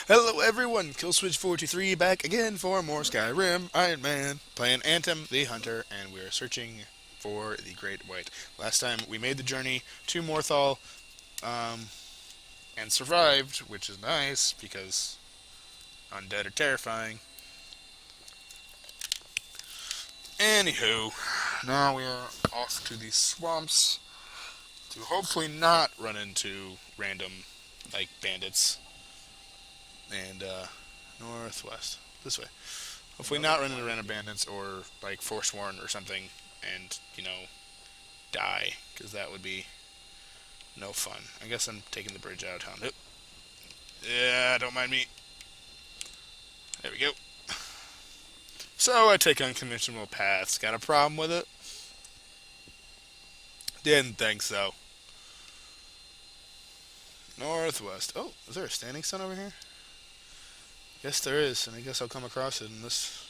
Hello everyone, Killswitch43 back again for more Skyrim, Ironman, playing Antim the Hunter, and we're searching for the Great White. Last time we made the journey to Morthal, um, and survived, which is nice, because undead are terrifying. Anywho, now we are off to the swamps to hopefully not run into random, bandits. And, northwest. This way. Hopefully not run into random bandits or Forsworn or something and, die, because that would be no fun. I guess I'm taking the bridge out of town. Yeah, don't mind me. There we go. So I take unconventional paths. Got a problem with it? Didn't think so. Northwest. Oh, is there a standing stone over here? Yes, there is, and I guess I'll come across it in this.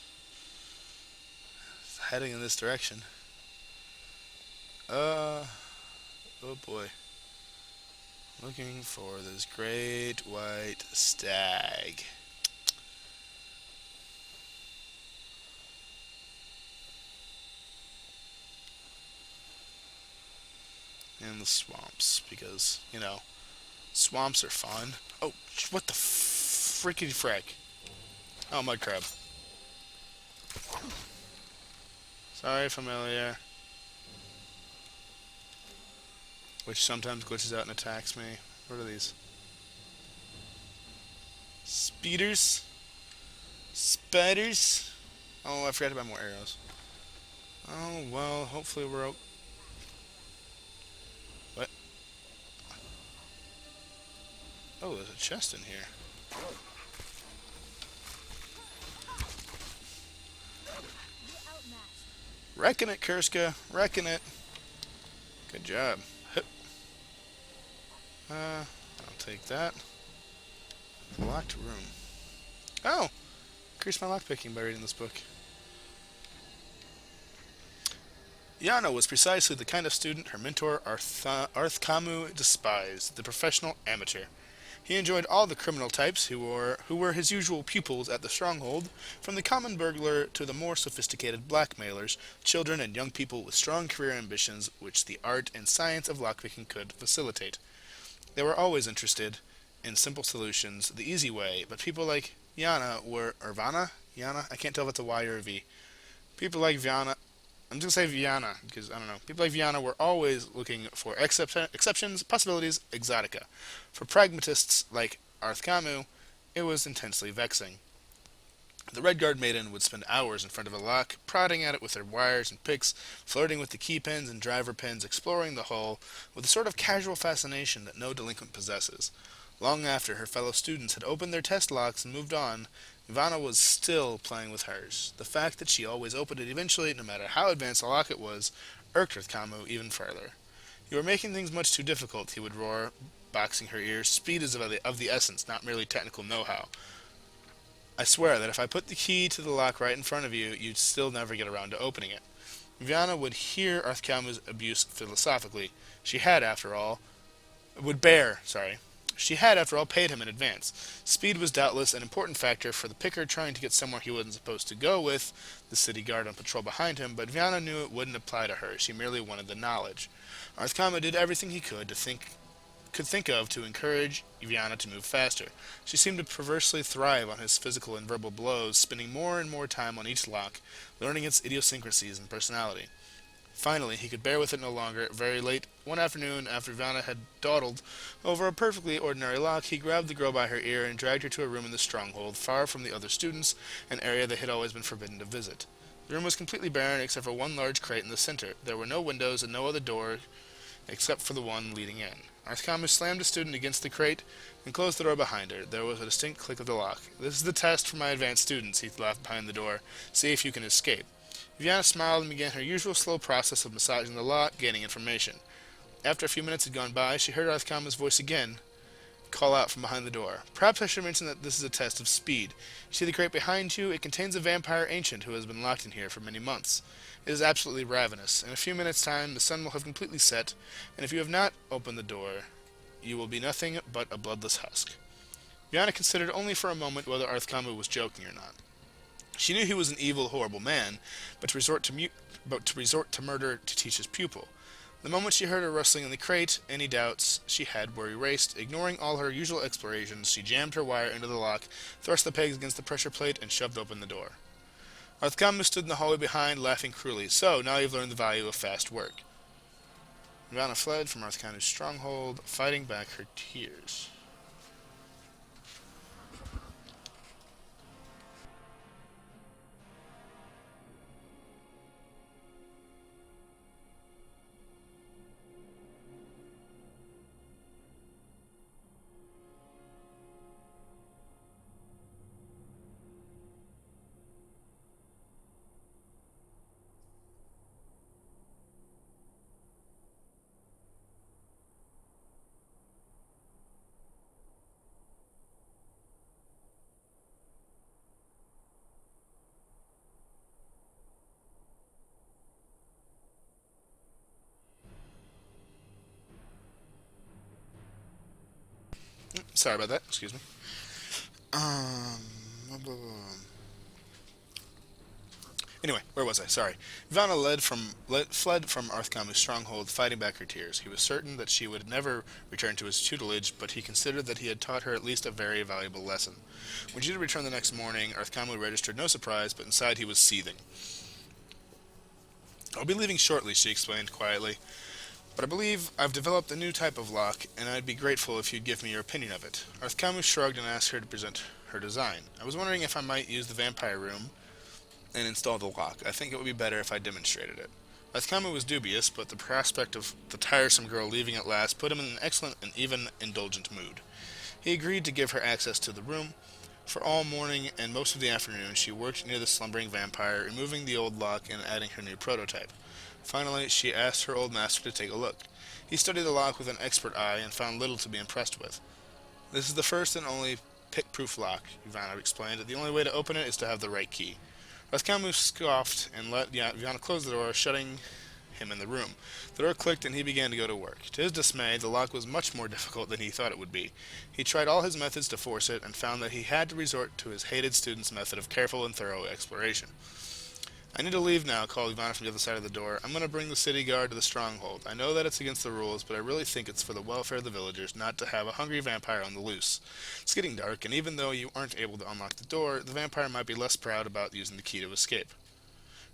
Heading in this direction. Uh. Oh boy. Looking for this great white stag. In the swamps, because, swamps are fun. Oh, what the freaking frack? Oh, mud crab. Sorry, familiar. Which sometimes glitches out and attacks me. What are these? Speeders? Spiders? Oh, I forgot to buy more arrows. Oh, well, hopefully we're... What? Oh, there's a chest in here. Reckon it, Kurska. Reckon it. Good job. I'll take that. Locked room. Oh! Increase my lockpicking by reading this book. Yana was precisely the kind of student her mentor Arthkamu despised, the professional amateur. He enjoyed all the criminal types who were his usual pupils at the stronghold, from the common burglar to the more sophisticated blackmailers, children and young people with strong career ambitions which the art and science of lockpicking could facilitate. They were always interested in simple solutions, the easy way, but people like Yana were... Or Vanna? Yana? I can't tell if it's a Y or a V. People like Viana... I'm just going to say Viana, because I don't know. People like Viana were always looking for exceptions, possibilities, exotica. For pragmatists like Arthkamu, it was intensely vexing. The Red Guard maiden would spend hours in front of a lock, prodding at it with her wires and picks, flirting with the key pins and driver pins, exploring the hull with a sort of casual fascination that no delinquent possesses. Long after her fellow students had opened their test locks and moved on, Ivana was still playing with hers. The fact that she always opened it eventually, no matter how advanced the lock it was, irked Kamu even further. "You are making things much too difficult," he would roar, boxing her ears. "Speed is of the essence, not merely technical know-how. I swear that if I put the key to the lock right in front of you, you'd still never get around to opening it." Viana would hear Arthkamu's abuse philosophically. She had, after all, would bear, sorry. She had, after all, paid him in advance. Speed was doubtless an important factor for the picker trying to get somewhere he wasn't supposed to go with the city guard on patrol behind him, but Viana knew it wouldn't apply to her. She merely wanted the knowledge. Arthkama did everything he could think of to encourage Viana to move faster. She seemed to perversely thrive on his physical and verbal blows, spending more and more time on each lock, learning its idiosyncrasies and personality. Finally, he could bear with it no longer. Very late one afternoon, after Vanna had dawdled over a perfectly ordinary lock, he grabbed the girl by her ear and dragged her to a room in the stronghold, far from the other students, an area they had always been forbidden to visit. The room was completely barren except for one large crate in the center. There were no windows and no other door except for the one leading in. Arthkamu slammed the student against the crate and closed the door behind her. There was a distinct click of the lock. "This is the test for my advanced students," he laughed behind the door. "See if you can escape." Viana smiled and began her usual slow process of massaging the lock, gaining information. After a few minutes had gone by, she heard Arthkama's voice again call out from behind the door. "Perhaps I should mention that this is a test of speed. You see the crate behind you? It contains a vampire ancient who has been locked in here for many months. It is absolutely ravenous. In a few minutes' time, the sun will have completely set, and if you have not opened the door, you will be nothing but a bloodless husk." Yana considered only for a moment whether Arthkamu was joking or not. She knew he was an evil, horrible man, but to resort to murder to teach his pupil. The moment she heard a rustling in the crate, any doubts she had were erased. Ignoring all her usual explorations, she jammed her wire into the lock, thrust the pegs against the pressure plate, and shoved open the door. Arthkamu stood in the hallway behind, laughing cruelly. So, now you've learned the value of fast work. Ivana fled from Arthkamu's stronghold, fighting back her tears. Sorry about that. Excuse me. Um. Anyway, where was I? Sorry. Ivana fled from Arthkamu's stronghold, fighting back her tears. He was certain that she would never return to his tutelage, but he considered that he had taught her at least a very valuable lesson. When she did return the next morning, Arthkamu registered no surprise, but inside he was seething. "I'll be leaving shortly," she explained quietly, "but I believe I've developed a new type of lock, and I'd be grateful if you'd give me your opinion of it." Arthkamu shrugged and asked her to present her design. "I was wondering if I might use the vampire room and install the lock. I think it would be better if I demonstrated it." Arthkamu was dubious, but the prospect of the tiresome girl leaving at last put him in an excellent and even indulgent mood. He agreed to give her access to the room. For all morning and most of the afternoon she worked near the slumbering vampire, removing the old lock and adding her new prototype. Finally, she asked her old master to take a look. He studied the lock with an expert eye and found little to be impressed with. "This is the first and only pick-proof lock," Ivana explained. "The only way to open it is to have the right key." Rathkamu scoffed and let Ivana close the door, shutting him in the room. The door clicked and he began to go to work. To his dismay, the lock was much more difficult than he thought it would be. He tried all his methods to force it and found that he had to resort to his hated student's method of careful and thorough exploration. "I need to leave now," called Ivana from the other side of the door. "I'm going to bring the city guard to the stronghold. I know that it's against the rules, but I really think it's for the welfare of the villagers not to have a hungry vampire on the loose. It's getting dark, and even though you aren't able to unlock the door, the vampire might be less proud about using the key to escape.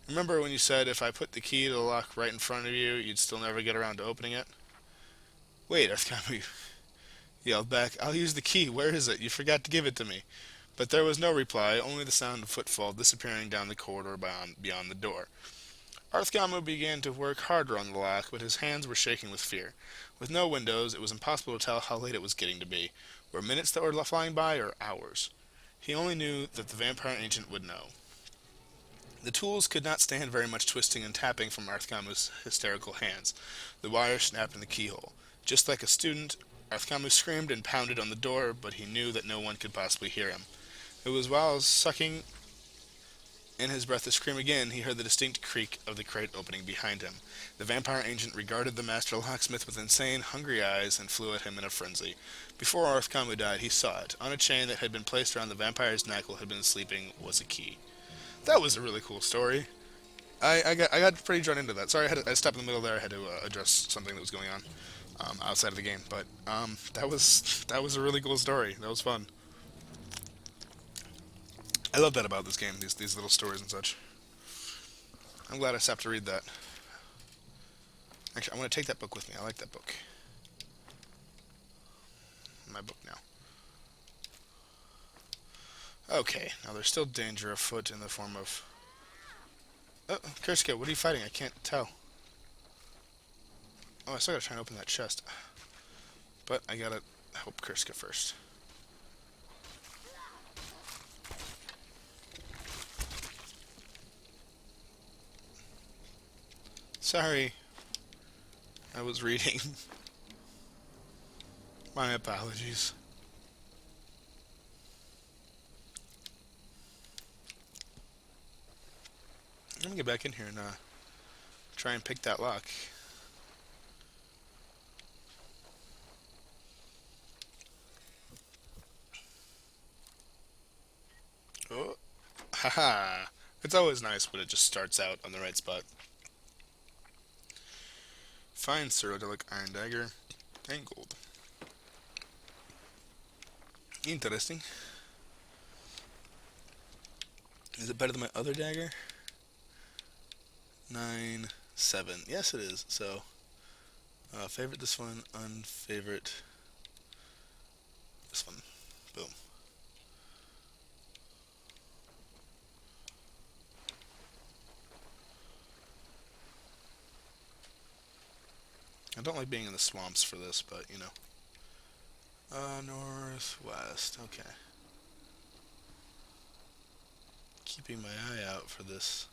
Remember when you said if I put the key to the lock right in front of you, you'd still never get around to opening it?" "Wait," Arthkamu yelled back. "I'll use the key. Where is it? You forgot to give it to me." But there was no reply, only the sound of footfall disappearing down the corridor beyond the door. Arthkamu began to work harder on the lock, but his hands were shaking with fear. With no windows, it was impossible to tell how late it was getting to be. Were minutes that were flying by, or hours? He only knew that the vampire ancient would know. The tools could not stand very much twisting and tapping from Arthkamu's hysterical hands. The wire snapped in the keyhole. Just like a student, Arthkamu screamed and pounded on the door, but he knew that no one could possibly hear him. It was while sucking in his breath to scream again, he heard the distinct creak of the crate opening behind him. The vampire ancient regarded the master locksmith with insane, hungry eyes and flew at him in a frenzy. Before Arthkamu died, he saw it. On a chain that had been placed around the vampire's neck while he had been sleeping was a key. That was a really cool story. I got pretty drawn into that. Sorry, I stopped in the middle there. I had to address something that was going on outside of the game. But that was a really cool story. That was fun. I love that about this game. These little stories and such. I'm glad I stopped to read that. Actually, I'm going to take that book with me. I like that book. My book now. Okay, now there's still danger afoot in the form of... Oh, Kurska, what are you fighting? I can't tell. Oh, I still gotta try and open that chest. But I gotta help Kurska first. Sorry. I was reading. My apologies. Let me get back in here and try and pick that lock. Oh, haha. It's always nice when it just starts out on the right spot. Fine cerrodelic iron dagger and gold. Interesting. Is it better than my other dagger? 9, 7. Yes, it is. So, favorite this one, unfavorite this one. Boom. I don't like being in the swamps for this, but you know. Northwest. Okay. Keeping my eye out for this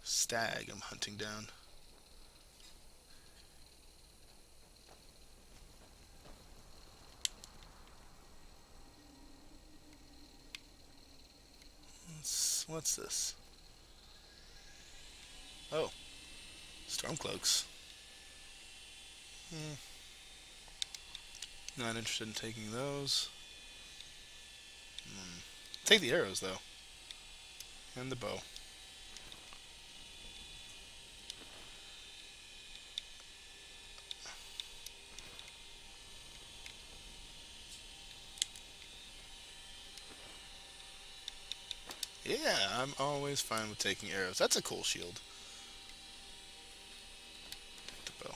stag I'm hunting down. What's this? Oh, stormcloaks. Hmm. Not interested in taking those. Hmm. Take the arrows though, and the bow. Yeah, I'm always fine with taking arrows. That's a cool shield. The bow.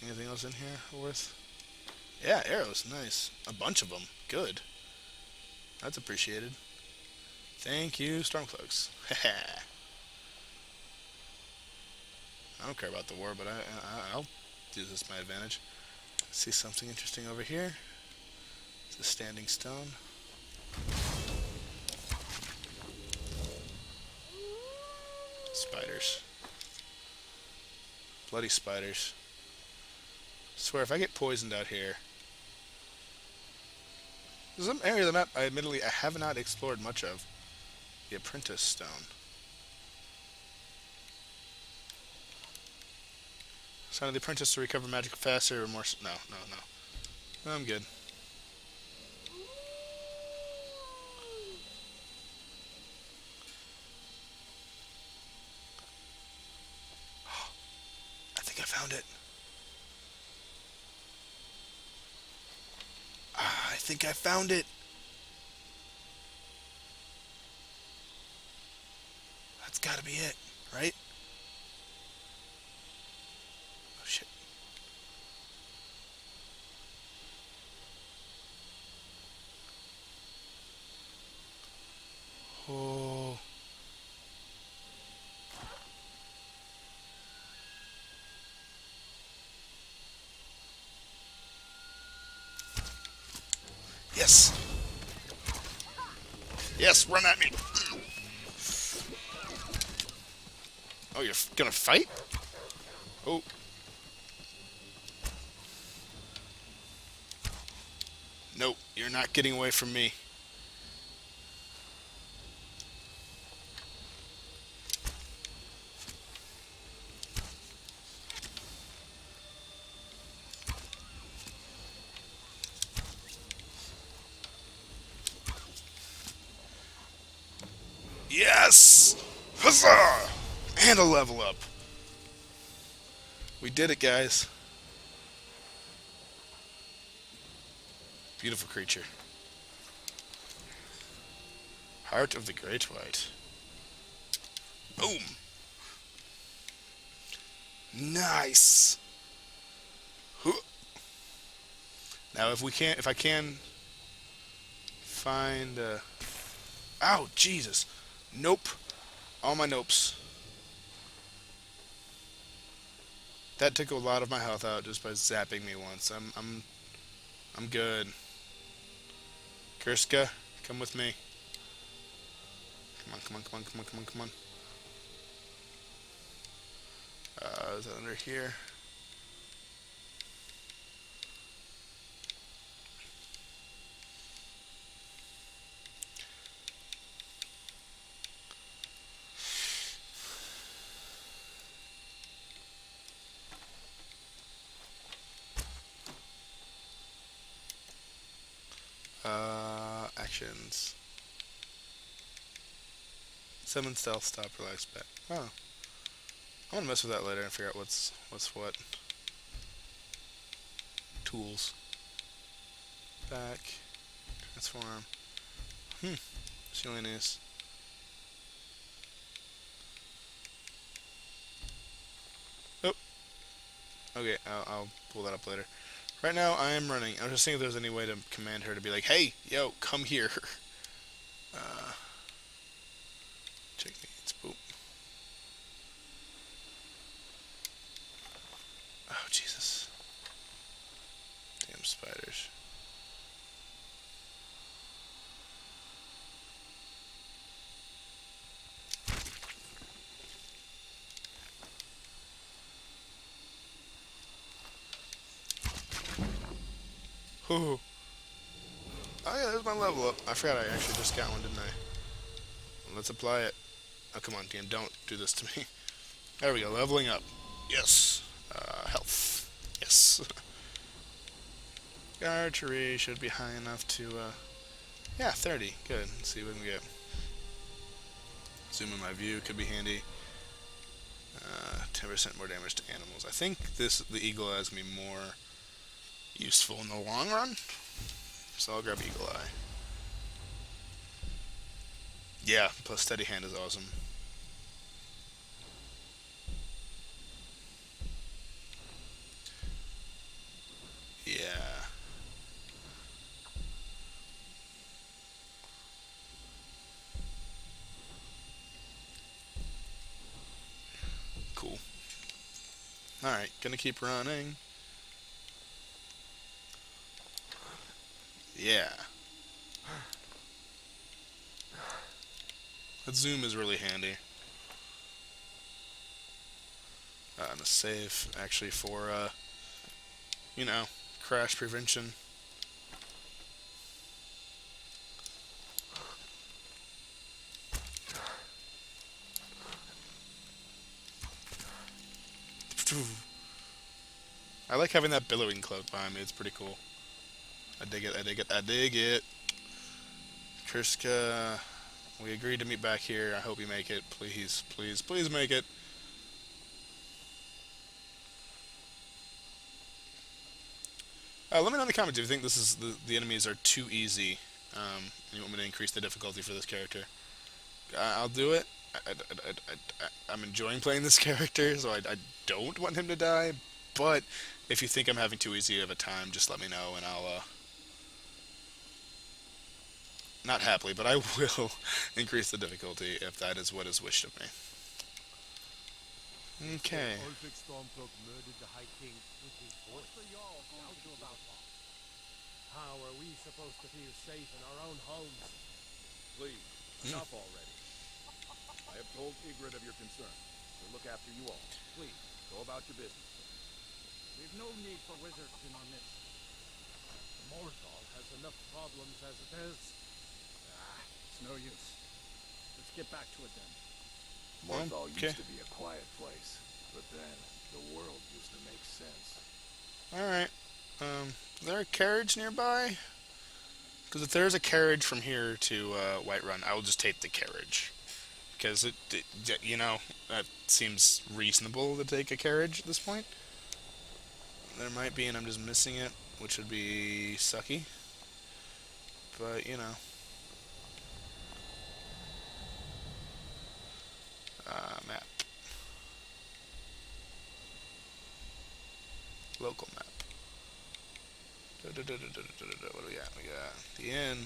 Anything else in here worth? Yeah, arrows. Nice. A bunch of them. Good. That's appreciated. Thank you, Stormcloaks. I don't care about the war, but I'll use this to my advantage. See something interesting over here. It's a standing stone. Spiders. Bloody spiders. I swear, if I get poisoned out here, there's some area of the map I have not explored much of. The Apprentice Stone. Sign of the Apprentice to recover magic faster or more. No, no, no. I'm good. I think I found it. I think I found it. That's gotta be it, right? Oh shit. Oh. Yes. Yes, run at me. Oh, you're gonna fight? Oh. Nope, you're not getting away from me. Yes! Huzzah! And a level up. We did it, guys. Beautiful creature. Heart of the Great White. Boom! Nice! Now, if I can find, ow, Jesus! Nope. All my nopes. That took a lot of my health out just by zapping me once. I'm good. Kurska, come with me. Come on, come on, come on, come on, come on, come on. Is that under here? Actions. Summon stealth, stop, relax, back. Oh, I'm gonna mess with that later and figure out what's what. Tools. Back. Transform. Hmm. Silliness. Oh. Okay, I'll pull that up later. Right now, I am running. I was just seeing if there's any way to command her to be like, "Hey, yo, come here." Uh, Techniques. Boop. Oh Jesus. Damn spiders. Oh. Oh yeah, there's my level up. I forgot I actually just got one, didn't I? Let's apply it. Oh come on, game, don't do this to me. There we go, leveling up. Yes. Health. Yes. Archery should be high enough to, yeah, 30. Good. Let's see what we can get. Zoom in my view could be handy. 10% more damage to animals. I think the eagle eye is going to be more useful in the long run. So I'll grab eagle eye. Yeah, plus steady hand is awesome. Yeah. Cool. Alright, gonna keep running. Yeah. That zoom is really handy. And a save, actually, for, you know, crash prevention. I like having that billowing cloak behind me. It's pretty cool. I dig it. I dig it. I dig it. Kriska, we agreed to meet back here. I hope you make it. Please, please, please make it. Let me know in the comments if you think this is the enemies are too easy. And you want me to increase the difficulty for this character. I'll do it. I'm enjoying playing this character, so I don't want him to die. But if you think I'm having too easy of a time, just let me know, and I'll not happily, but I will increase the difficulty if that is what is wished of me. Okay. How are we supposed to feel safe in our own homes? Please, enough already. I have told Ygritte of your concern. He'll look after you all. Please, go about your business. We've no need for wizards in our midst. Morthal has enough problems as it is. It's no use. Let's get back to it then. Well, Morthal used to be a quiet place, but then the world used to make sense. Alright. Is there a carriage nearby? Because if there's a carriage from here to Whiterun, I will just take the carriage. Because you know, that seems reasonable to take a carriage at this point. There might be, and I'm just missing it, which would be sucky. But, you know. Map. Local map. What do we got? We got the inn,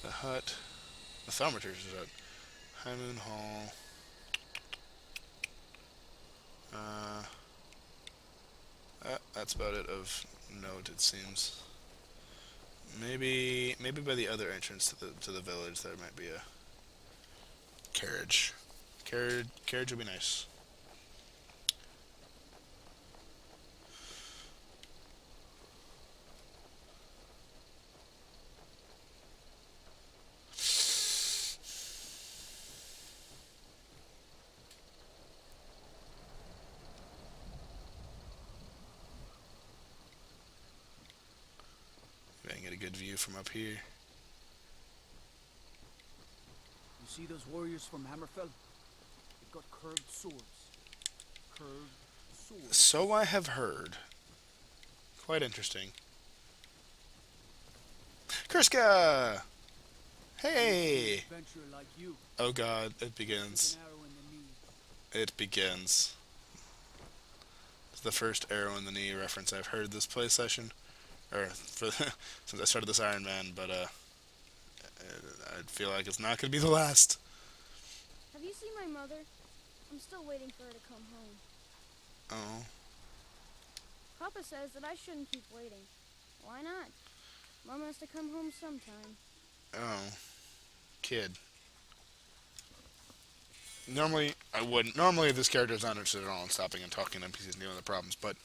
the hut, the Thaumaturge's hut, High Moon Hall. That's about it of note, it seems. Maybe by the other entrance to the village there might be a carriage. Carriage would be nice. get a good view from up here. You see those warriors from Hammerfell? They've got curved swords. Curved swords. So I have heard. Quite interesting. Kurska! Hey! Adventurer like you. Oh god, it With begins. an arrow in the knee. It begins. It's the first arrow in the knee reference I've heard this play session. Or, since I started this Ironman, but, I feel like it's not gonna be the last. Have you seen my mother? I'm still waiting for her to come home. Oh. Papa says that I shouldn't keep waiting. Why not? Mom has to come home sometime. Oh. Kid. Normally, I wouldn't. Normally, this character's not interested at all in stopping and talking to NPCs and dealing with the problems, but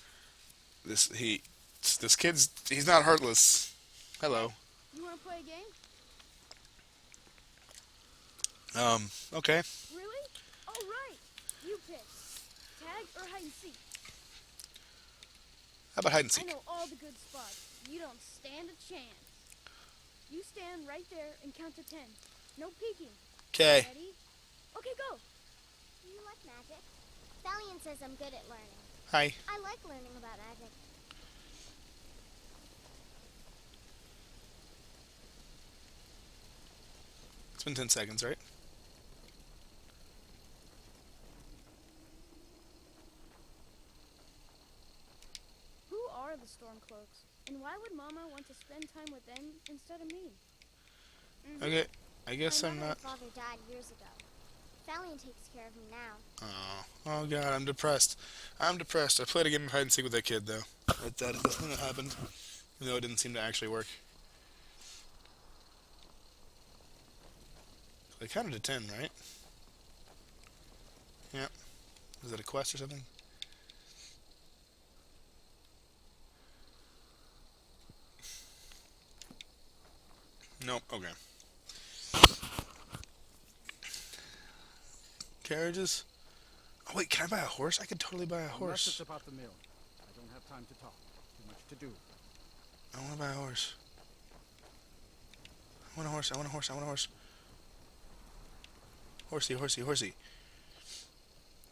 this kid's, he's not heartless. Hello. You want to play a game? Okay. Really? All right. You pick. Tag or hide and seek. How about hide and I seek? know all the good spots. You don't stand a chance. You stand right there and count to 10. No peeking. Okay. Ready? Okay, go. Do you like magic? Valiant says I'm good at learning. Hi. I like learning about magic. It's been 10 seconds, right? Who are the Stormcloaks? And why would Mama want to spend time with them instead of me? Okay. I guess My I'm mother not. and father died years ago. Valiant takes care of me now. Oh. Oh god, I'm depressed. I'm depressed. I played a game of hide and seek with that kid, though. That's the thing that happened. Even though it didn't seem to actually work. They counted to 10, right? Yep. Was it a quest or something? Nope. Okay. Carriages? Oh wait, can I buy a horse? I could totally buy a Unless horse. it's about the mill. I don't have time to talk. Too much to do. I want to buy a horse. I want a horse. I want a horse. I want a horse. Horsey, horsey, horsey.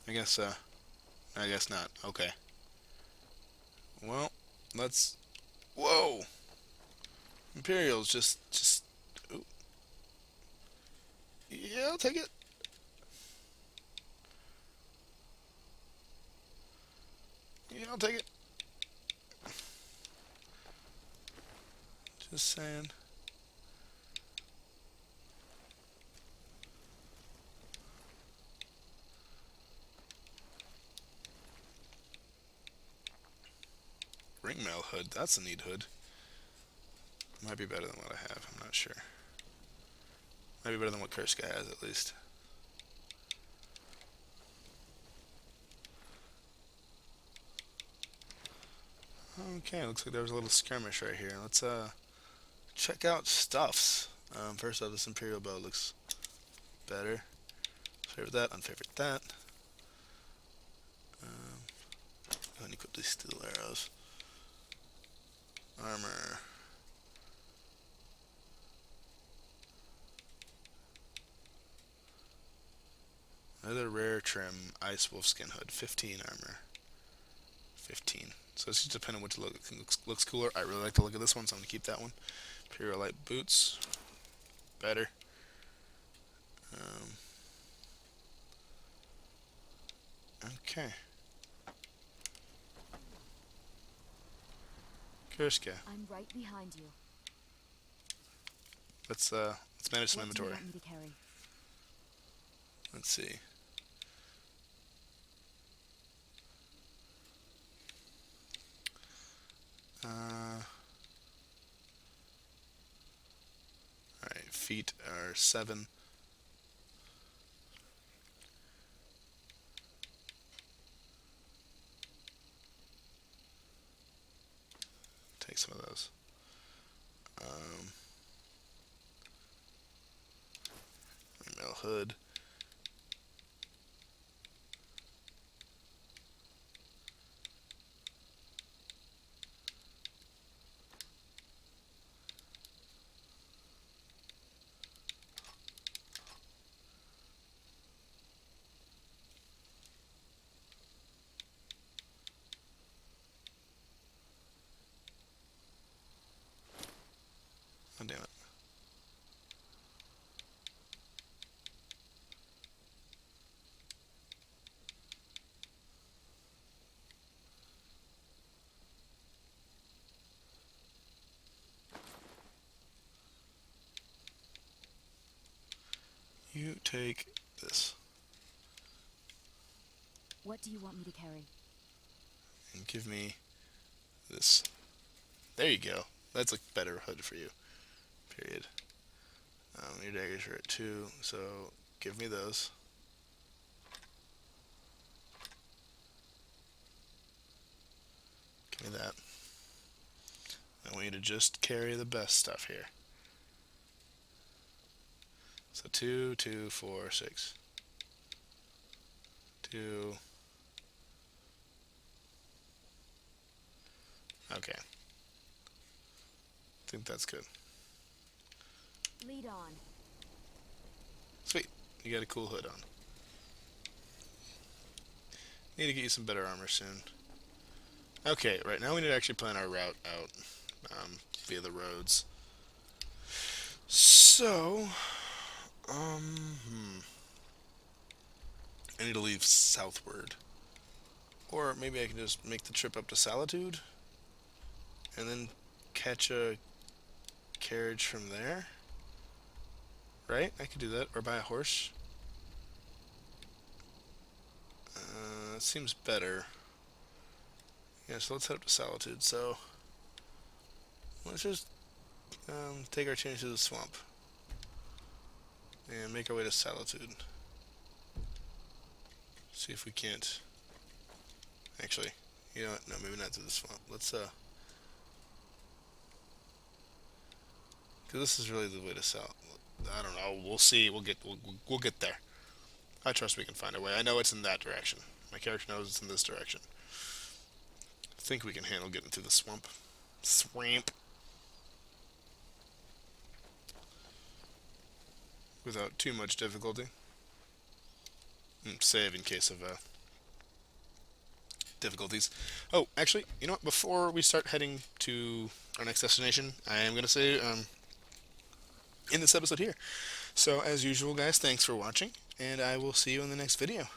I guess not. Okay. Well, let's. Whoa! Imperials just. Ooh. Yeah, I'll take it. Yeah, I'll take it. Just saying. Ringmail hood. That's a neat hood. Might be better than what I have. I'm not sure. Might be better than what Kurska has, at least. Okay, looks like there was a little skirmish right here. Let's check out stuffs. First off, this Imperial bow looks better. Favorite that, unfavorite that. Go ahead and equip these steel arrows. Armor. Another rare trim, Ice Wolf Skin Hood, 15 armor. 15. So it's just depending on which looks cooler. I really like the look of this one, so I'm going to keep that one. Imperial Light Boots. Better. Okay. Kurska. I'm right behind you. Let's manage some What do you inventory. want me to carry? Let's see. Alright, feet are 7. Take some of those. Email hood. You take this What do you want me to carry? and give me this. There you go. That's a better hood for you. Period. Your daggers are at 2, so give me those. Give me that. I want you to just carry the best stuff here. So 2, 2, 4, 6. 2. Okay. I think that's good. Lead on. Sweet. You got a cool hood on. Need to get you some better armor soon. Okay, right now we need to actually plan our route out via the roads. So, I need to leave southward. Or maybe I can just make the trip up to Solitude and then catch a carriage from there. Right? I could do that. Or buy a horse. That seems better. Yeah, so let's head up to Solitude. So, let's just take our change to the swamp. And make our way to Solitude. See if we can't... Actually, you know what? No, maybe not through the swamp. Let's, because this is really the way to South. I don't know. We'll see. We'll get there. I trust we can find our way. I know it's in that direction. My character knows it's in this direction. I think we can handle getting through the swamp. Swamp. Without too much difficulty. Save in case of difficulties. Oh, actually, you know what? Before we start heading to our next destination, I am going to say in this episode here. So, as usual, guys, thanks for watching, and I will see you in the next video.